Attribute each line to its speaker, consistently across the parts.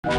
Speaker 1: Hey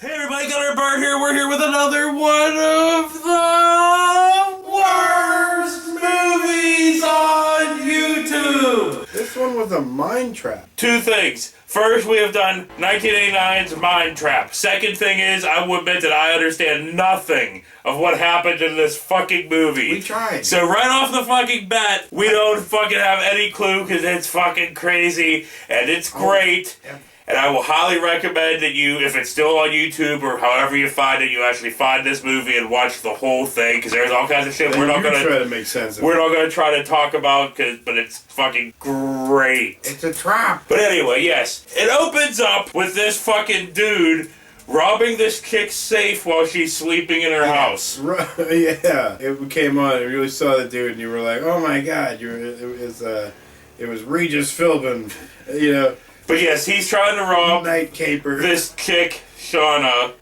Speaker 1: everybody, Gunner Bart here. We're here with another one of the worst movies on YouTube.
Speaker 2: This one was a mind trap.
Speaker 1: Two things. First, we have done 1989's Mind Trap. Second thing is, I will admit that I understand nothing of what happened in this fucking movie.
Speaker 2: We tried.
Speaker 1: So right off the fucking bat, we don't fucking have any clue because it's fucking crazy and it's great.
Speaker 2: Yep.
Speaker 1: And I will highly recommend that you, if it's still on YouTube or however you find it, you actually find this movie and watch the whole thing, because there's all kinds of shit we're not gonna
Speaker 2: try to make sense of
Speaker 1: we're not gonna try to talk about, but it's fucking great.
Speaker 2: It's a trap.
Speaker 1: But anyway, yes, it opens up with this fucking dude robbing this chick's safe while she's sleeping in her house.
Speaker 2: Right, yeah, it came on. You really saw the dude, and you were like, "Oh my god!" It was Regis Philbin, you know.
Speaker 1: But yes, he's trying to rob
Speaker 2: Night Caper.
Speaker 1: this chick, Shanna,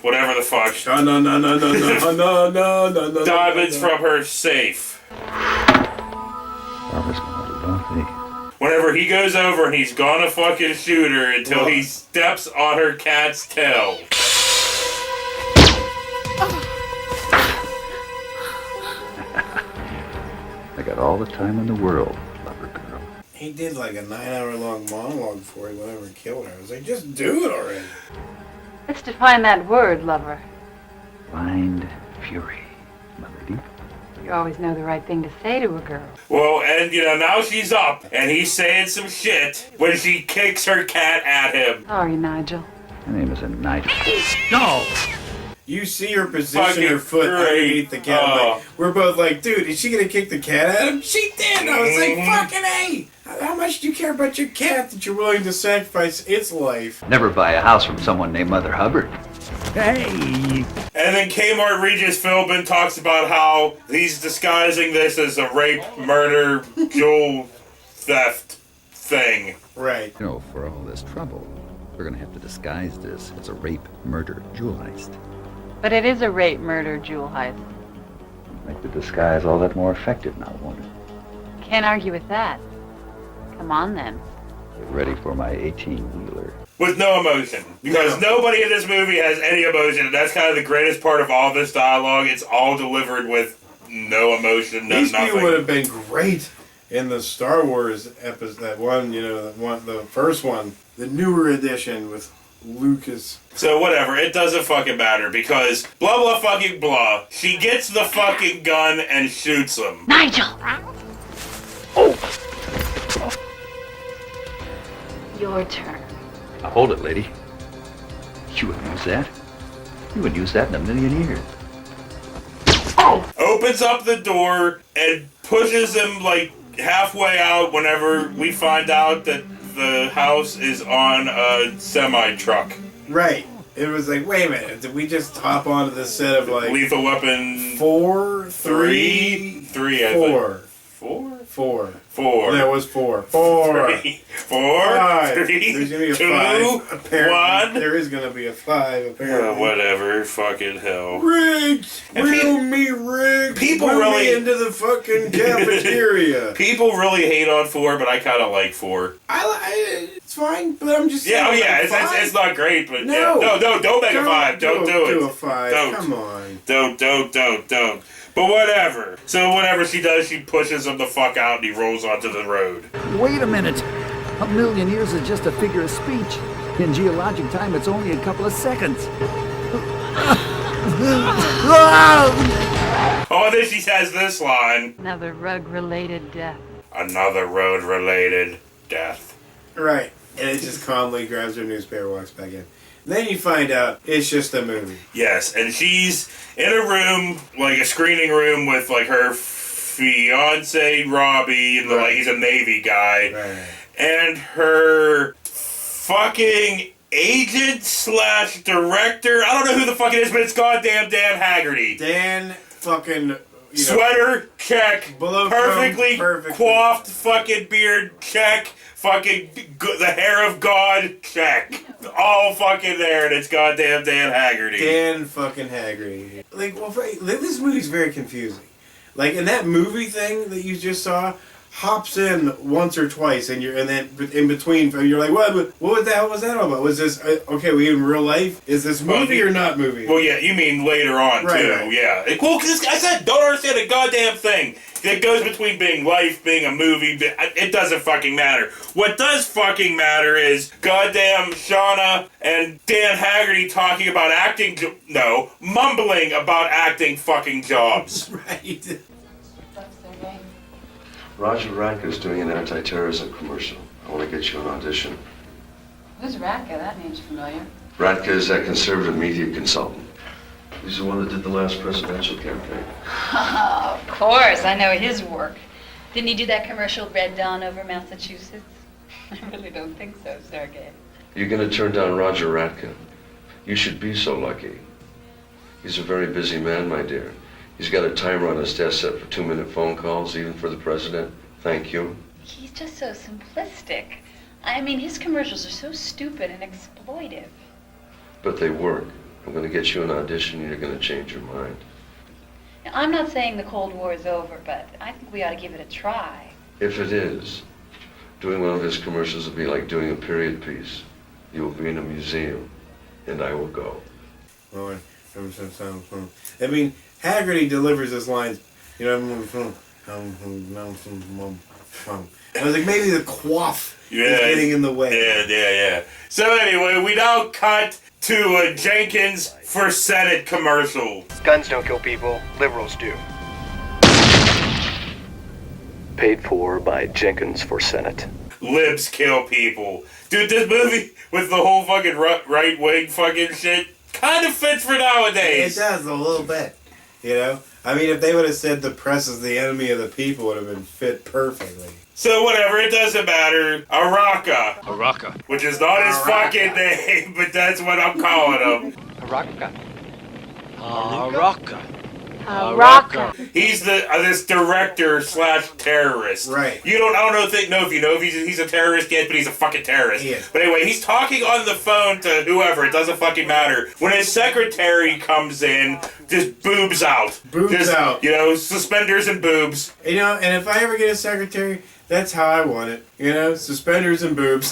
Speaker 1: whatever the fuck.
Speaker 2: No.
Speaker 1: Diamonds from her safe. Whenever he goes over and he's gonna fucking shoot her until he steps on her cat's tail.
Speaker 3: I got all the time in the world, lover girl.
Speaker 2: He did like a 9-hour-long monologue before he went over and killed her. I was like, just do it already.
Speaker 4: Let's define that word, lover.
Speaker 3: Blind fury, my lady.
Speaker 4: You always know the right thing to say to a girl.
Speaker 1: Well, and now she's up, and he's saying some shit when she kicks her cat at him.
Speaker 4: Sorry, Nigel.
Speaker 3: My name isn't Nigel.
Speaker 1: No!
Speaker 2: You see her position
Speaker 1: Fucking
Speaker 2: her foot
Speaker 1: great.
Speaker 2: underneath the cat. Like, we're both like, dude, is she gonna kick the cat at him? She did! I was like, fucking A! How much do you care about your cat that you're willing to sacrifice its life?
Speaker 3: Never buy a house from someone named Mother Hubbard. Hey!
Speaker 1: And then Kmart Regis Philbin talks about how he's disguising this as a rape, murder, jewel theft thing.
Speaker 2: Right.
Speaker 3: You know, for all this trouble, we're gonna have to disguise this as a rape, murder, jewel heist.
Speaker 4: But it is a rape, murder, jewel heist.
Speaker 3: Make the disguise all that more effective now, won't it?
Speaker 4: Can't argue with that. Come on, then.
Speaker 3: Get ready for my 18-wheeler.
Speaker 1: With no emotion. Because nobody in this movie has any emotion, and that's kind of the greatest part of all this dialogue. It's all delivered with no emotion,
Speaker 2: These
Speaker 1: nothing.
Speaker 2: people would have been great in the Star Wars episode, the first one, the newer edition with Lucas.
Speaker 1: So whatever, it doesn't fucking matter, because blah blah fucking blah. She gets the fucking gun and shoots him.
Speaker 4: Nigel! Your turn.
Speaker 3: Now hold it, lady. You wouldn't use that. You wouldn't use that in a million years.
Speaker 1: Opens up the door and pushes him like halfway out whenever we find out that the house is on a semi-truck.
Speaker 2: Right. It was like, wait a minute, did we just hop onto this set of like...
Speaker 1: Lethal Weapon...
Speaker 2: 4? 3?
Speaker 1: 3, I
Speaker 2: 4.
Speaker 1: think. 4?
Speaker 2: 4.
Speaker 1: 4.
Speaker 2: That was 4. 4.
Speaker 1: 3, 4,
Speaker 2: 5.
Speaker 1: 3,
Speaker 2: There's going to be a
Speaker 1: 2,
Speaker 2: 5. Apparently.
Speaker 1: 1.
Speaker 2: There is going to be a 5, apparently.
Speaker 1: Whatever, fucking hell.
Speaker 2: Riggs! Reel me, Riggs!
Speaker 1: People
Speaker 2: Put
Speaker 1: really-
Speaker 2: me into the fucking cafeteria.
Speaker 1: People really hate on 4, but I kind of like 4.
Speaker 2: It's fine, but I'm just
Speaker 1: Yeah,
Speaker 2: saying.
Speaker 1: it's not great, but
Speaker 2: No.
Speaker 1: yeah. No, don't make a 5. Don't do it.
Speaker 2: Do a 5.
Speaker 1: Don't.
Speaker 2: Come on.
Speaker 1: Don't. But whatever. So whatever she does, she pushes him the fuck out and he rolls onto the road.
Speaker 3: Wait a minute! A million years is just a figure of speech. In geologic time, it's only a couple of seconds.
Speaker 1: Oh, and then she says this line.
Speaker 4: Another rug-related death.
Speaker 1: Another road-related death.
Speaker 2: Right. And it just calmly grabs her newspaper, walks back in. Then you find out it's just a movie.
Speaker 1: Yes, and she's in a room, like a screening room with like her fiance Robbie, and like he's a Navy guy, and her fucking agent / director. I don't know who the fuck it is, but it's goddamn Dan Haggerty.
Speaker 2: Dan fucking
Speaker 1: sweater check, perfectly coiffed fucking beard check, fucking the hair of God check. All fucking there, and it's goddamn Dan Haggerty.
Speaker 2: Dan fucking Haggerty. Like, well, this movie's very confusing. Like in that movie thing that you just saw, hops in once or twice, and then in between, you're like, what the hell was that all about? Was this okay? We in real life? Is this movie or not movie?
Speaker 1: Well, yeah, you mean later on too?
Speaker 2: Right.
Speaker 1: Yeah. Well, because I said don't understand a goddamn thing. It goes between being life, being a movie. It doesn't fucking matter. What does fucking matter is goddamn Shauna and Dan Haggerty talking about acting. Mumbling about acting fucking jobs.
Speaker 2: Right.
Speaker 5: Roger Radke's doing an anti-terrorism commercial. I want to get you an audition.
Speaker 4: Who's Radka? That name's familiar.
Speaker 5: Radke is that conservative media consultant. He's the one that did the last presidential campaign.
Speaker 4: Of course, I know his work. Didn't he do that commercial Red Dawn over Massachusetts? I really don't think so, Sergey.
Speaker 5: You're going to turn down Roger Radke. You should be so lucky. He's a very busy man, my dear. He's got a timer on his desk set for 2-minute phone calls, even for the president. Thank you.
Speaker 4: He's just so simplistic. I mean, his commercials are so stupid and exploitive.
Speaker 5: But they work. I'm going to get you an audition and you're going to change your mind.
Speaker 4: Now, I'm not saying the Cold War is over, but I think we ought to give it a try.
Speaker 5: If it is, doing one of his commercials will be like doing a period piece. You will be in a museum, and I will go.
Speaker 2: I mean, Haggerty delivers his lines, you know, I was like, maybe the quaff is getting in the way.
Speaker 1: Yeah. So anyway, we now cut to a Jenkins for Senate commercial.
Speaker 6: Guns don't kill people, liberals do. Paid for by Jenkins for Senate.
Speaker 1: Libs kill people. Dude, this movie with the whole fucking right-wing fucking shit kind of fits for nowadays.
Speaker 2: It does, a little bit. You know? I mean, if they would have said the press is the enemy of the people, it would have been fit perfectly.
Speaker 1: So whatever, it doesn't matter.
Speaker 7: Araka.
Speaker 1: Which is not his fucking name, but that's what I'm calling him.
Speaker 7: Araka.
Speaker 1: He's this director / terrorist.
Speaker 2: Right.
Speaker 1: I don't know if you know if he's a terrorist yet, but he's a fucking terrorist.
Speaker 2: He is.
Speaker 1: But anyway, he's talking on the phone to whoever. It doesn't fucking matter. When his secretary comes in, just boobs out.
Speaker 2: Out.
Speaker 1: You know, suspenders and boobs.
Speaker 2: You know, and if I ever get a secretary, that's how I want it. You know, suspenders and boobs.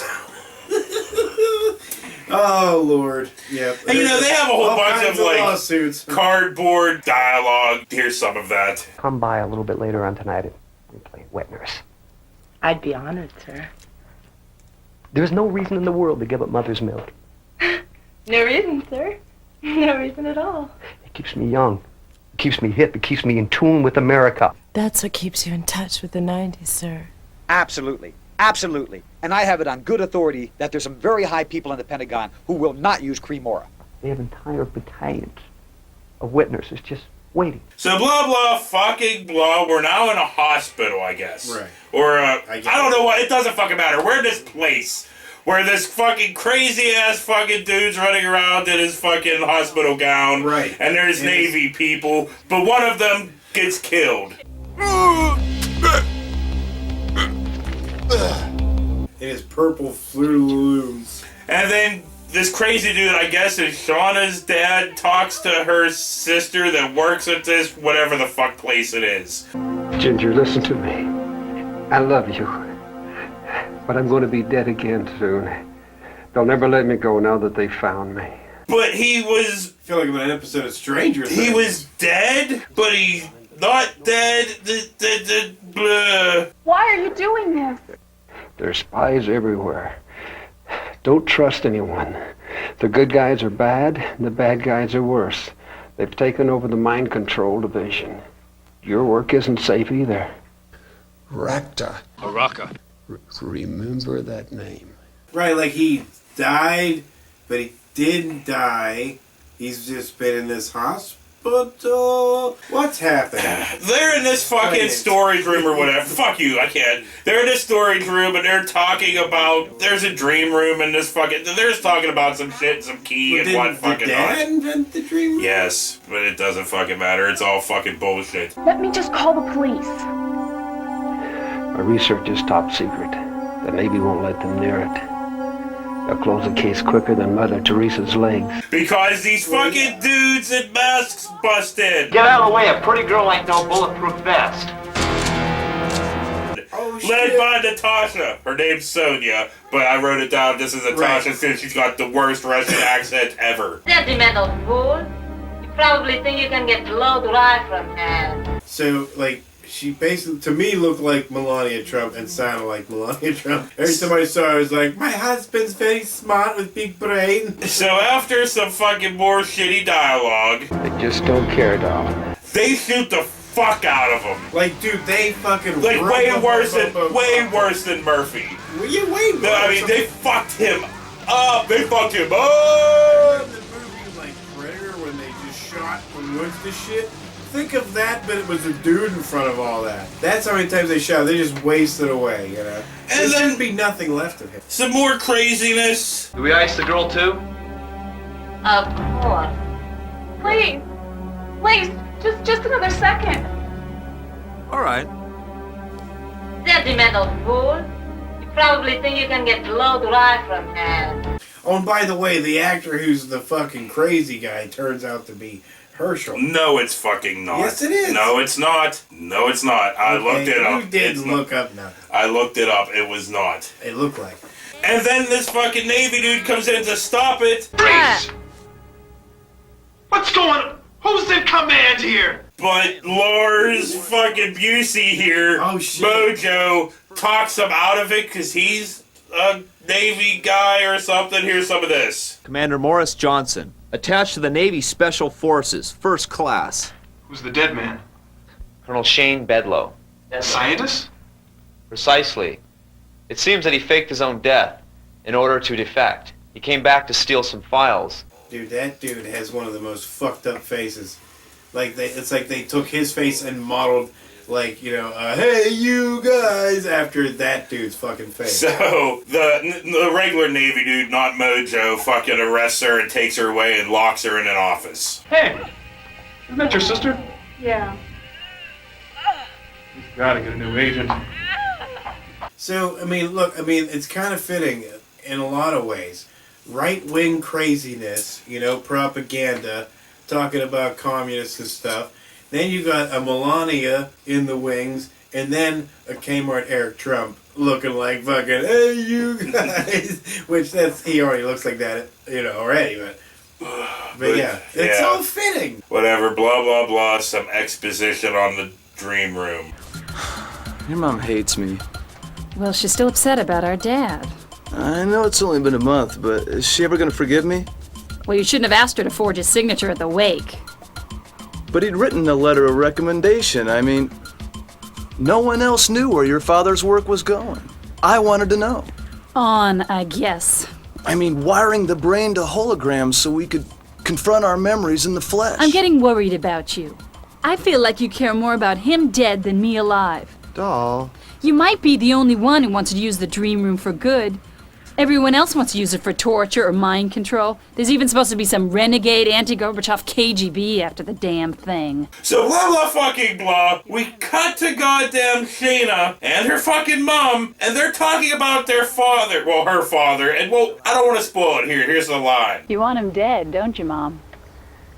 Speaker 2: Oh, Lord. Yep.
Speaker 1: And you know, they have a whole bunch of like
Speaker 2: lawsuits.
Speaker 1: Cardboard dialogue. Here's some of that.
Speaker 8: Come by a little bit later on tonight and play wet nurse.
Speaker 9: I'd be honored, sir.
Speaker 8: There's no reason in the world to give up mother's milk.
Speaker 9: No reason, sir. No reason at all.
Speaker 8: It keeps me young. It keeps me hip. It keeps me in tune with America.
Speaker 9: That's what keeps you in touch with the 90s, sir.
Speaker 10: Absolutely. Absolutely. And I have it on good authority that there's some very high people in the Pentagon who will not use Cremora.
Speaker 8: They have entire battalions of wet nurses just waiting.
Speaker 1: So blah, blah, fucking blah. We're now in a hospital, I guess.
Speaker 2: Right.
Speaker 1: Or, I don't know what. It doesn't fucking matter. We're in this place where this fucking crazy-ass fucking dude's running around in his fucking hospital gown.
Speaker 2: Right.
Speaker 1: And there's Navy people. But one of them gets killed.
Speaker 2: In his purple flute.
Speaker 1: And then this crazy dude, I guess is Shauna's dad, talks to her sister that works at this whatever the fuck place it is.
Speaker 8: Ginger, listen to me. I love you. But I'm going to be dead again soon. They'll never let me go now that they found me.
Speaker 1: But he was...
Speaker 2: I feel like I'm in an episode of Stranger Things.
Speaker 1: He was dead, but he's not dead. Blah.
Speaker 9: Why are you doing this?
Speaker 8: There's spies everywhere. Don't trust anyone. The good guys are bad, and the bad guys are worse. They've taken over the mind control division. Your work isn't safe either.
Speaker 7: Araka.
Speaker 11: Remember that name.
Speaker 2: Right, like he died, but he didn't die. He's just been in this hospital. What's happening?
Speaker 1: They're in this fucking storage room or whatever. Fuck you, I can't. They're in this storage room and they're talking about... There's a dream room in this fucking... They're just talking about some shit, some key and what fucking...
Speaker 2: Did Dad invent the dream room?
Speaker 1: Yes, but it doesn't fucking matter. It's all fucking bullshit.
Speaker 9: Let me just call the police.
Speaker 8: My research is top secret. The Navy won't let them near it. They'll close the case quicker than Mother Teresa's legs.
Speaker 1: Because these fucking dudes in masks busted.
Speaker 7: Get out of the way, a pretty girl ain't no bulletproof vest.
Speaker 1: Led by Natasha. Her name's Sonia, but I wrote it down just as Natasha since she's got the worst Russian accent ever.
Speaker 9: Sentimental fool. You probably think you can get blood right from that.
Speaker 2: So, like, she basically, to me, looked like Melania Trump and sounded like Melania Trump. Every time I saw her, I was like, my husband's very smart with big brain.
Speaker 1: So after some fucking more shitty dialogue,
Speaker 8: They just don't care, doll.
Speaker 1: they shoot the fuck out of him.
Speaker 2: Like, dude, they fucking
Speaker 1: Like way worse than Murphy.
Speaker 2: Well, yeah, way worse.
Speaker 1: No, I mean, they fucked him up. They fucked him up.
Speaker 2: In the movie, like Predator, when they just shot from woods to shit. Think of that, but it was a dude in front of all that. That's how many times they shot. They just wasted away, you know. There shouldn't be nothing left of him.
Speaker 1: Some more craziness.
Speaker 7: Do we ice the girl too?
Speaker 9: Of course.
Speaker 12: Please. Please. Just another second.
Speaker 7: All right.
Speaker 9: Sentimental fool. You probably think you can get blood right from that.
Speaker 2: Oh, and by the way, the actor who's the fucking crazy guy turns out to be Herschel.
Speaker 1: No, it's fucking not.
Speaker 2: Yes, it is.
Speaker 1: No, it's not. No, it's not. I looked it up.
Speaker 2: You didn't look up nothing.
Speaker 1: I looked it up. It was not.
Speaker 2: It looked like it.
Speaker 1: And then this fucking Navy dude comes in to stop it.
Speaker 7: Freeze! What's going on? Who's in command here?
Speaker 1: But Lars fucking Busey here, Mojo, talks him out of it because he's a Navy guy or something. Here's some of this.
Speaker 13: Commander Morris Johnson, attached to the Navy Special Forces, first class.
Speaker 7: Who's the dead man?
Speaker 14: Colonel Shane Bedlow.
Speaker 7: Scientist?
Speaker 14: Precisely. It seems that he faked his own death in order to defect. He came back to steal some files.
Speaker 2: Dude, that dude has one of the most fucked up faces. Like it's like they took his face and modeled, like, you know, hey you guys, after that dude's fucking face.
Speaker 1: So the regular Navy dude, not Mojo, fucking arrests her and takes her away and locks her in an office.
Speaker 7: Hey, isn't that your sister?
Speaker 12: Yeah.
Speaker 7: You've got to get a new agent.
Speaker 2: So, I mean, look, I mean, it's kind of fitting in a lot of ways. Right-wing craziness, you know, propaganda, talking about communists and stuff. Then you got a Melania in the wings, and then a Kmart Eric Trump looking like fucking, hey, you guys. Which he already looks like that, you know, already, but yeah, it's all fitting.
Speaker 1: Whatever, blah, blah, blah, some exposition on the dream room.
Speaker 15: Your mom hates me.
Speaker 16: Well, she's still upset about our dad.
Speaker 15: I know it's only been a month, but is she ever gonna forgive me?
Speaker 16: Well, you shouldn't have asked her to forge his signature at the wake.
Speaker 15: But he'd written a letter of recommendation. I mean, no one else knew where your father's work was going. I wanted to know.
Speaker 16: I guess.
Speaker 15: I mean, wiring the brain to holograms so we could confront our memories in the flesh.
Speaker 16: I'm getting worried about you. I feel like you care more about him dead than me alive.
Speaker 15: Doll.
Speaker 16: You might be the only one who wants to use the dream room for good. Everyone else wants to use it for torture or mind control. There's even supposed to be some renegade anti-Gorbachev KGB after the damn thing.
Speaker 1: So blah blah fucking blah, we cut to goddamn Shayna and her fucking mom, and they're talking about their father, well, her father, and well, I don't want to spoil it here, here's the line.
Speaker 17: You want him dead, don't you, Mom?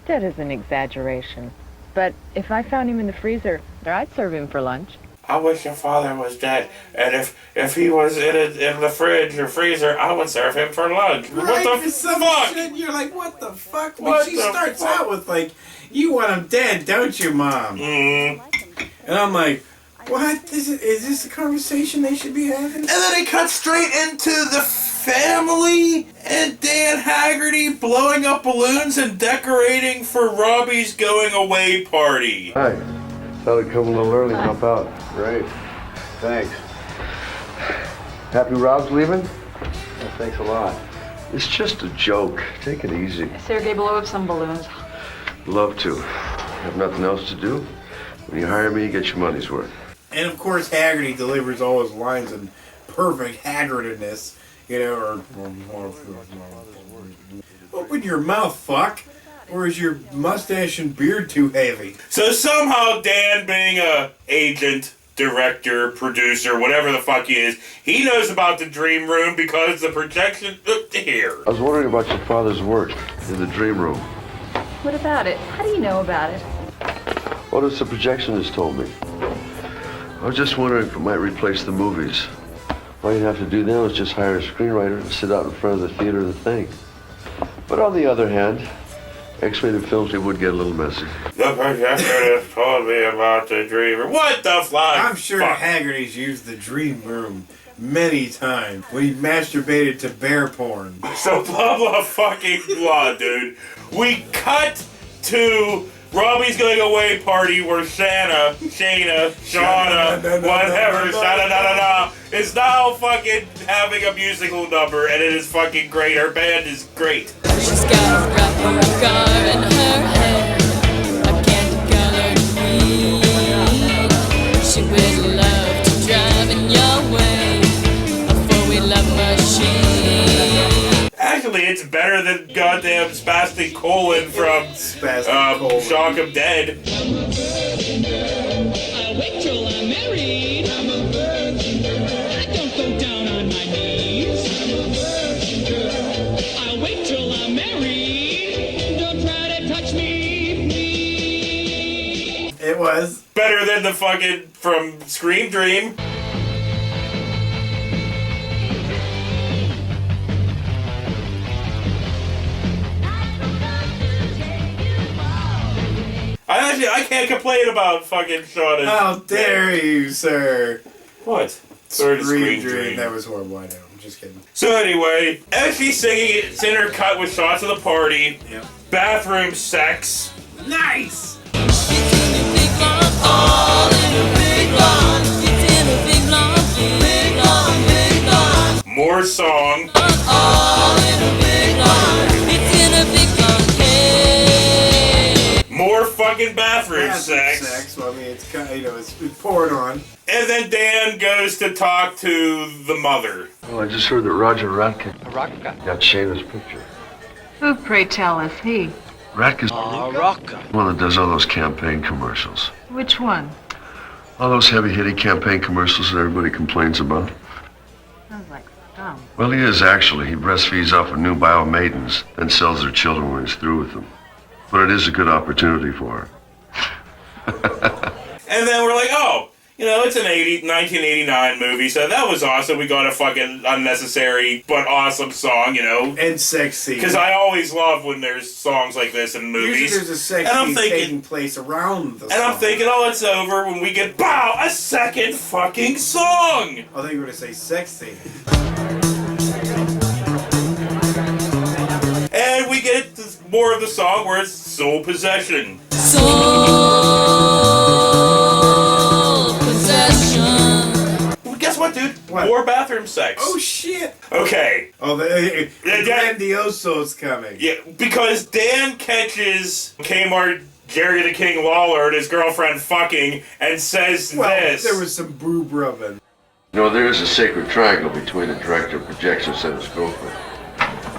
Speaker 18: That is an exaggeration. But if I found him in the freezer, I'd serve him for lunch.
Speaker 1: I wish your father was dead, and if he was in the fridge or freezer, I would serve him for lunch.
Speaker 2: Right,
Speaker 1: What the fuck?
Speaker 2: Shit, you're like, what the fuck?
Speaker 1: What
Speaker 2: She
Speaker 1: the
Speaker 2: starts
Speaker 1: fuck?
Speaker 2: out with like, you want him dead, don't you, Mom?
Speaker 1: Mm.
Speaker 2: And I'm like, what? Is this a conversation they should be having?
Speaker 1: And then it cuts straight into the family and Dan Haggerty blowing up balloons and decorating for Robbie's going away party.
Speaker 5: Hi. Thought I'd come a little early and help out. Great. Thanks. Happy Rob's leaving? Well, thanks a lot. It's just a joke. Take it easy.
Speaker 12: Sergey, blow up some balloons.
Speaker 5: Love to. Have nothing else to do? When you hire me, you get your money's worth.
Speaker 2: And of course, Haggerty delivers all his lines in perfect Haggertedness, you know, or open your mouth, fuck. Or is your mustache and beard too heavy?
Speaker 1: So somehow Dan, being a agent, director, producer, whatever the fuck he is, he knows about the dream room because the projection up to here.
Speaker 5: I was wondering about your father's work in the dream room.
Speaker 12: What about it? How do you know about it?
Speaker 5: What has the projectionist told me? I was just wondering if it might replace the movies. All you'd have to do now is just hire a screenwriter and sit out in front of the theater and think. But on the other hand, X-rated films, they would get a little messy.
Speaker 1: The projectionist told me about the dream room. What the fuck?
Speaker 2: I'm sure Haggerty's used the dream room many times when he masturbated to bear porn.
Speaker 1: So blah blah fucking blah, dude. We cut to Robbie's going away party where Shauna, whatever, Shana is now fucking having a musical number, and it is fucking great. Her band is great.
Speaker 19: She's got a wrapper car in her hair, a candy-colored weed. She would love to drive in your way, a four-wheeler machine.
Speaker 1: Actually, it's better than goddamn Spastic Colon from Shock 'em Dead.
Speaker 19: I'll wait till I'm married. I'm a virgin girl. I don't go down on my knees. I'm a virgin girl. I'll wait till I'm married. Don't try to touch me, please.
Speaker 2: It was
Speaker 1: better than the fucking from Scream Dream. I can't complain about fucking Shauna.
Speaker 2: How dare you, sir?
Speaker 1: What?
Speaker 2: Scream Dream. That was horrible, I know. I'm just kidding.
Speaker 1: So anyway, as she's singing, it's intercut with shots of the party.
Speaker 2: Yep.
Speaker 1: Bathroom sex.
Speaker 2: Nice!
Speaker 1: More song. More fucking bathroom sex.
Speaker 2: Well, I mean, it's kind of, it's pouring on.
Speaker 1: And then Dan goes to talk to the mother.
Speaker 5: Well, I just heard that Roger Ratkin got Shayna's picture.
Speaker 18: Who, pray tell, is he?
Speaker 5: Ratkin's one that does all those campaign commercials.
Speaker 18: Which one?
Speaker 5: All those heavy-hitting campaign commercials that everybody complains about.
Speaker 18: Sounds like scum.
Speaker 5: Well, he is actually. He breastfeeds off of nubile maidens, then sells their children when he's through with them. But it is a good opportunity for her.
Speaker 1: And then we're like, oh, it's an 1989 movie, so that was awesome. We got a fucking unnecessary but awesome song,
Speaker 2: And sexy.
Speaker 1: Because I always love when there's songs like this in movies.
Speaker 2: Usually there's a sex scene taking place around the song.
Speaker 1: And I'm thinking, oh, it's over when we get, a second fucking song!
Speaker 2: I thought you were going to say sex scene.
Speaker 1: And we get more of the song where it's soul possession. Well, guess what, dude?
Speaker 2: What?
Speaker 1: More bathroom sex.
Speaker 2: Oh, shit.
Speaker 1: Okay.
Speaker 2: Oh, the Grandioso's coming.
Speaker 1: Yeah, because Dan catches Kmart Jerry the King Lawler and his girlfriend fucking and says this.
Speaker 2: There was some boob rubbing.
Speaker 5: There is a sacred triangle between the director of projections and his girlfriend.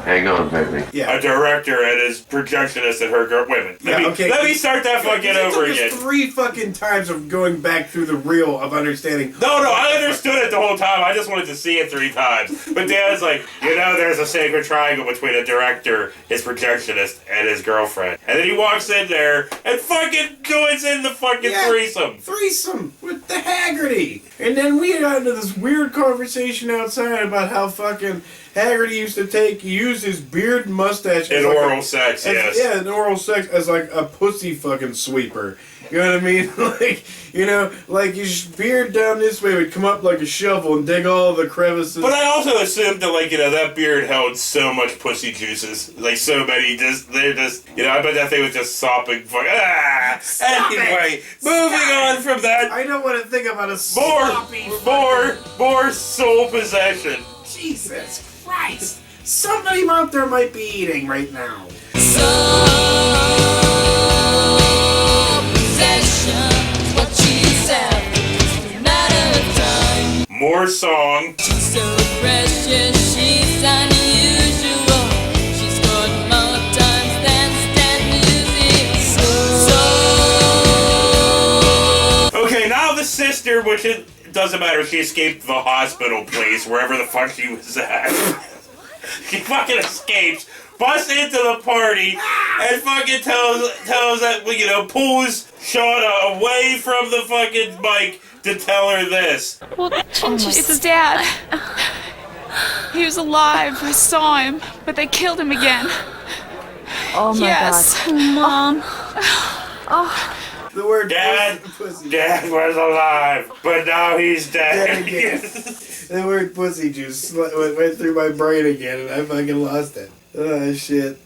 Speaker 5: Hang on, baby.
Speaker 2: Yeah.
Speaker 1: A director and his projectionist and her women. Let me start that fucking over again.
Speaker 2: It took us 3 fucking times of going back through the reel of understanding.
Speaker 1: No, I understood it the whole time. I just wanted to see it 3 times. But Dan's like, there's a sacred triangle between a director, his projectionist, and his girlfriend. And then he walks in there and fucking joins in the fucking threesome.
Speaker 2: Threesome with the Haggerty. And then we got into this weird conversation outside about how fucking Haggerty used to use his beard and mustache
Speaker 1: in oral sex, yes.
Speaker 2: Yeah, in oral sex as like a pussy fucking sweeper. You know what I mean? Like his beard down this way would come up like a shovel and dig all the crevices.
Speaker 1: But I also assumed that, that beard held so much pussy juices. Like, so many, I bet that thing was just sopping. Anyway, moving on from that.
Speaker 2: I don't want to think about a
Speaker 1: more soul possession.
Speaker 2: Jesus Christ. Somebody out there might be eating right now.
Speaker 1: More song.
Speaker 19: She's so precious, she's unusual. She's got more times than stand music.
Speaker 1: Okay, now the sister, which it doesn't matter, she escaped the hospital place, wherever the fuck she was at. She fucking escapes, busts into the party, and fucking tells that, you know, pulls Shauna away from the fucking mic to tell her this.
Speaker 20: Well, it's Dad. He was alive. I saw him, but they killed him again.
Speaker 18: Oh my
Speaker 20: yes.
Speaker 18: God.
Speaker 20: Mom.
Speaker 18: Oh.
Speaker 2: The word
Speaker 1: Dad was alive, but now he's dead.
Speaker 2: The word pussy juice went through my brain again, and I fucking lost it. Oh, shit.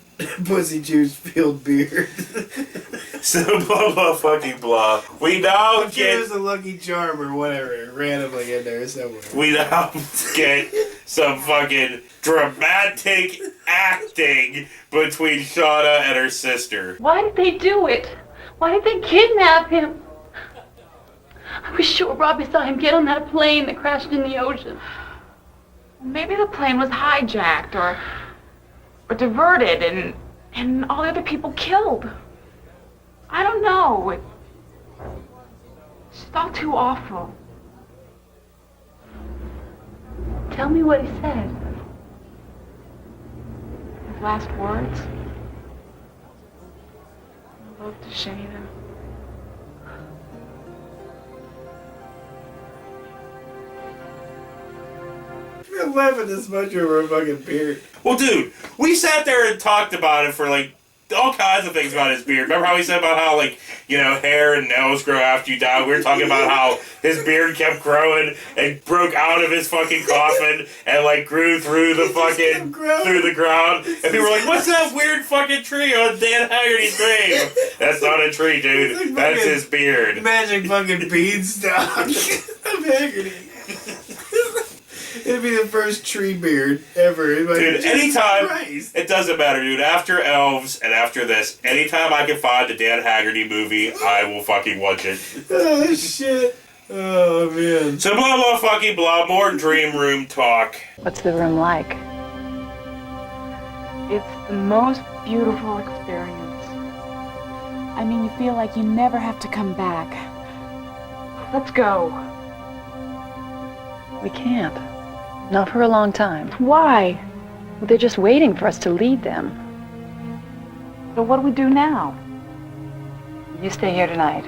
Speaker 2: Pussy juice filled beer.
Speaker 1: So blah blah fucking blah. We now
Speaker 2: get... There's a Lucky Charm or whatever randomly in there somewhere.
Speaker 1: We now get some fucking dramatic acting between Shauna and her sister.
Speaker 9: Why did they do it? Why did they kidnap him? I was sure Robbie saw him get on that plane that crashed in the ocean.
Speaker 20: Maybe the plane was hijacked or diverted and all the other people killed. I don't know. It's just all too awful.
Speaker 9: Tell me what he said.
Speaker 20: His last words. I love Shana.
Speaker 2: You're laughing this much over a fucking beard.
Speaker 1: Well, dude, we sat there and talked about it for like all kinds of things about his beard. Remember how he said about how, like, you know, hair and nails grow after you die? We were talking about how his beard kept growing and broke out of his fucking coffin and, like, grew through the fucking, through the ground. And people were like, what's that weird fucking tree on Dan Haggerty's grave? That's not a tree, dude.
Speaker 2: Like
Speaker 1: that's his beard.
Speaker 2: Magic fucking beanstalk of Haggerty. It'd be the first tree beard ever.
Speaker 1: Dude, anytime, it doesn't matter, dude. After Elves and after this, anytime I can find a Dan Haggerty movie, I will fucking watch it.
Speaker 2: Oh, shit. Oh, man.
Speaker 1: So blah, blah, fucking blah. More dream room talk.
Speaker 18: What's the room like?
Speaker 20: It's the most beautiful experience. I mean, you feel like you never have to come back. Let's go.
Speaker 18: We can't. Not for a long time.
Speaker 20: Why?
Speaker 18: Well, they're just waiting for us to lead them.
Speaker 20: So what do we do now?
Speaker 18: You stay here tonight.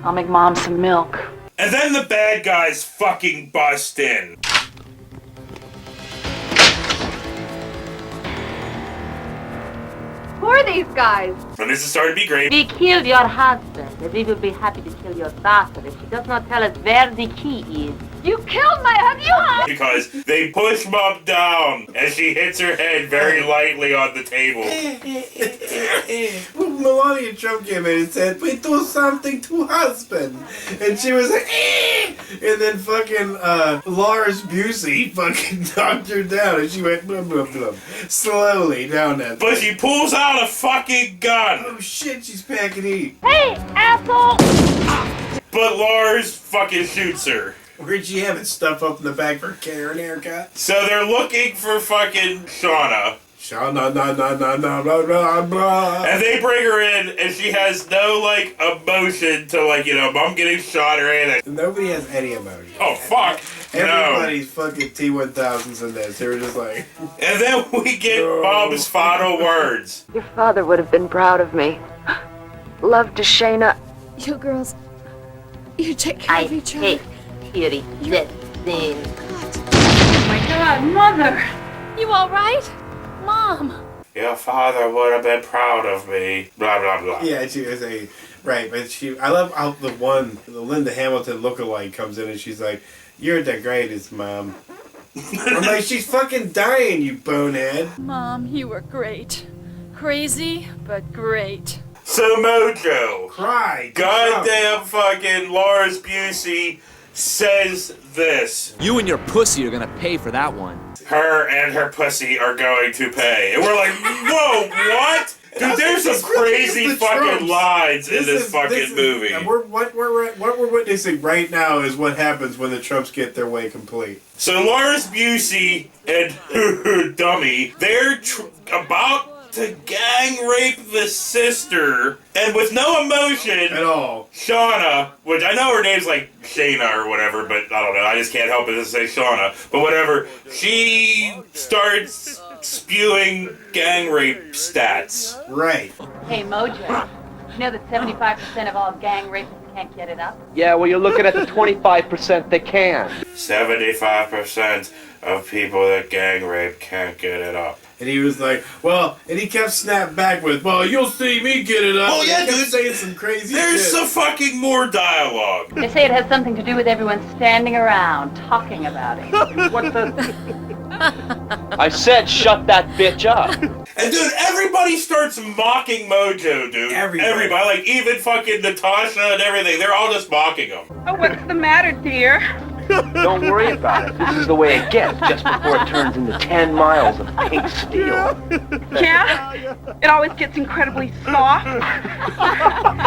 Speaker 18: I'll make Mom some milk.
Speaker 1: And then the bad guys fucking bust in.
Speaker 9: Who are these guys?
Speaker 1: And this is starting to be great.
Speaker 9: We killed your husband, and we will be happy to kill your daughter if she does not tell us where the key is. You killed my husband!
Speaker 1: Because they push Mom down as she hits her head very lightly on the table.
Speaker 2: Well, Melania Trump came in and said, we do something to husband. And she was like, eh! And then fucking Lars Busey fucking knocked her down and she went blum blum blum. Slowly down that
Speaker 1: But she pulls out a fucking gun.
Speaker 2: Oh shit, she's packing heat.
Speaker 9: Hey, asshole!
Speaker 1: But Lars fucking shoots her.
Speaker 2: Where'd she have it? Stuff up in the back for Karen haircut?
Speaker 1: So they're looking for fucking Shauna.
Speaker 2: Shauna, blah, blah, blah.
Speaker 1: And they bring her in, and she has no, like, emotion to, like, you know, Mom getting shot or anything.
Speaker 2: Nobody has any emotion.
Speaker 1: Oh, fuck.
Speaker 2: Everybody's fucking T-1000s in this. They were just like...
Speaker 1: And then we get Mom's final words.
Speaker 18: Your father would have been proud of me. Love to Shana.
Speaker 16: You girls, you take care of each other.
Speaker 9: Kitty, that thing.
Speaker 20: Oh my God, Mother!
Speaker 16: You all right? Mom!
Speaker 1: Your father would have been proud of me. Blah, blah, blah.
Speaker 2: Yeah, she was right, but I love how the Linda Hamilton lookalike comes in and she's like, you're the greatest, Mom. I'm like, she's fucking dying, you bonehead.
Speaker 16: Mom, you were great. Crazy, but great.
Speaker 1: So Mojo.
Speaker 2: Cry.
Speaker 1: Goddamn fucking Lars Busey says this.
Speaker 13: You and your pussy are gonna pay for that one.
Speaker 1: Her and her pussy are going to pay. And we're like, whoa, what? Dude, there's some crazy fucking lines in this fucking movie.
Speaker 2: What we're witnessing right now is what happens when the Trumps get their way complete.
Speaker 1: So Lars Busey and Dummy, they're about to gang rape the sister, and with no emotion
Speaker 2: at all.
Speaker 1: Shauna, which I know her name's like Shayna or whatever, but I don't know, I just can't help but to say Shauna, but whatever, she starts spewing gang rape stats.
Speaker 2: Right.
Speaker 4: Hey, Mojo, you know that 75% of all gang rapists can't get it up?
Speaker 10: Yeah, well, you're looking at the 25% that can.
Speaker 1: 75% of people that gang rape can't get it up.
Speaker 2: And he was like, well, and he kept snapping back with, well, you'll see me get it up.
Speaker 1: Oh, yeah,
Speaker 2: he kept
Speaker 1: dude.
Speaker 2: saying some crazy
Speaker 1: There's
Speaker 2: shit.
Speaker 1: some fucking more dialogue.
Speaker 4: They say it has something to do with everyone standing around talking about it.
Speaker 10: What the? I said shut that bitch up.
Speaker 1: And dude, everybody starts mocking Mojo, dude. Everybody, like even fucking Natasha and everything, they're all just mocking him.
Speaker 20: Oh, what's the matter, dear?
Speaker 10: Don't worry about it. This is the way it gets just before it turns into 10 miles of pink steel.
Speaker 20: Yeah? It always gets incredibly soft.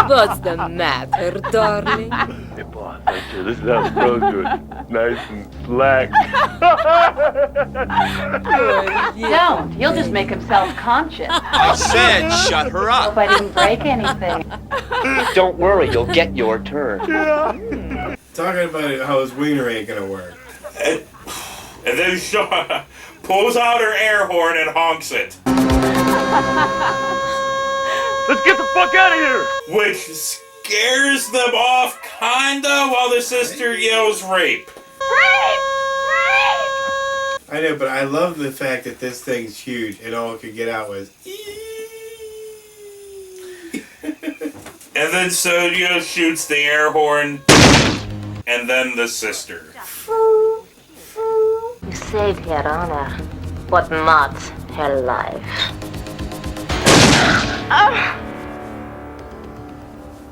Speaker 21: What's the matter, darling?
Speaker 22: Hey, boss, this is how it feels good. Nice and slack.
Speaker 4: Don't. He'll just make him self-conscious.
Speaker 13: I said shut her up.
Speaker 4: Hope I didn't break anything.
Speaker 10: Don't worry, you'll get your turn.
Speaker 2: Talking about how his wiener ain't gonna work.
Speaker 1: And then Shauna pulls out her air horn and honks it.
Speaker 22: Let's get the fuck out of here!
Speaker 1: Which scares them off kinda while the sister yells rape.
Speaker 2: I know, but I love the fact that this thing's huge and all it could get out was.
Speaker 1: And then Sonia shoots the air horn, and then the sister.
Speaker 21: You saved her honor, but not her life.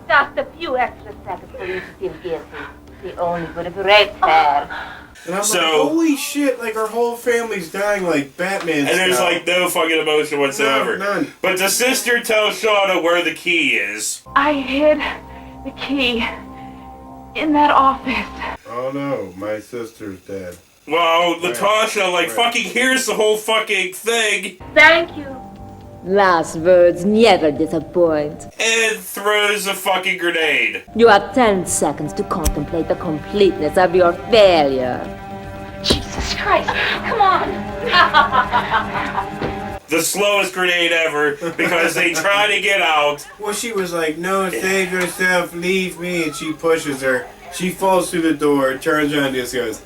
Speaker 21: Just a few extra seconds for you to feel guilty. The only would have raped her.
Speaker 2: And I'm like, holy shit, like our whole family's dying like Batman.
Speaker 1: And there's like no fucking emotion whatsoever.
Speaker 2: None.
Speaker 1: But the sister tells Shauna where the key is.
Speaker 20: I hid the key in that office.
Speaker 2: Oh no, my sister's dead.
Speaker 1: Well, Natasha, fucking hears the whole fucking thing.
Speaker 21: Thank you. Last words never disappoint.
Speaker 1: And throws a fucking grenade.
Speaker 21: You have 10 seconds to contemplate the completeness of your failure.
Speaker 4: Jesus Christ, come on.
Speaker 1: The slowest grenade ever because they try to get out.
Speaker 2: Well, she was like, no, save yourself, leave me. And she pushes her. She falls through the door, turns around and just goes.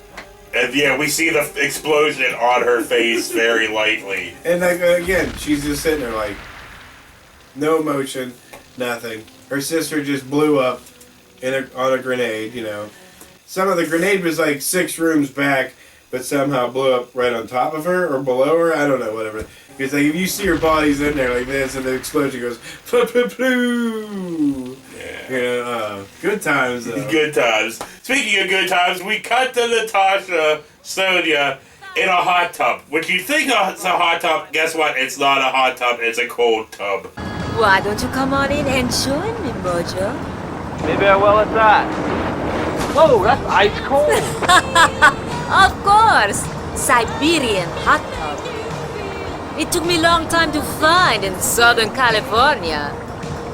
Speaker 1: And yeah, we see the explosion on her face very lightly.
Speaker 2: And like again, she's just sitting there like, no emotion, nothing. Her sister just blew up on a grenade, you know. Some of the grenade was like 6 rooms back, but somehow blew up right on top of her or below her. I don't know, whatever. Because like if you see her body's in there like this, and the explosion goes, poo.
Speaker 1: Yeah.
Speaker 2: You know, good times though.
Speaker 1: Good times. Speaking of good times, we cut to Natasha, Sonia, in a hot tub. Which you think it's a hot tub, guess what? It's not a hot tub, it's a cold tub.
Speaker 21: Why don't you come on in and join me, Mojo?
Speaker 10: Maybe I will at that. Whoa, that's ice cold.
Speaker 21: Of course! Siberian hot tub. It took me a long time to find in Southern California.